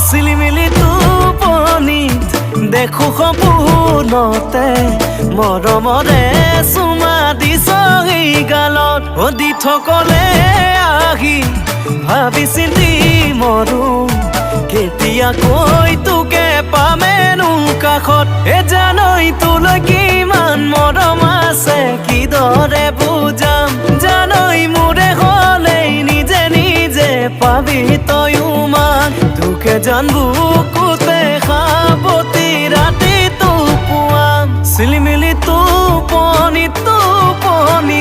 চিলিমিলি টোপনিত দেখো সপোনতে মৰমৰে চুমা দিছ এই গালত দি থকলে আহি ভাবি চিন্তি মৰো কেতিয়াকৈ তোকে পামেনো কাষত জানই তোলৈ কিমান মৰম আছে কিদৰে বুজাম জানই মোৰে হ'লেই নিজে নিজে পাবি তয়ো মান তোকে জানবো কোতে সাৱতি ৰাতি তো পুৱাম চিলিমিলি টোপনি টোপনি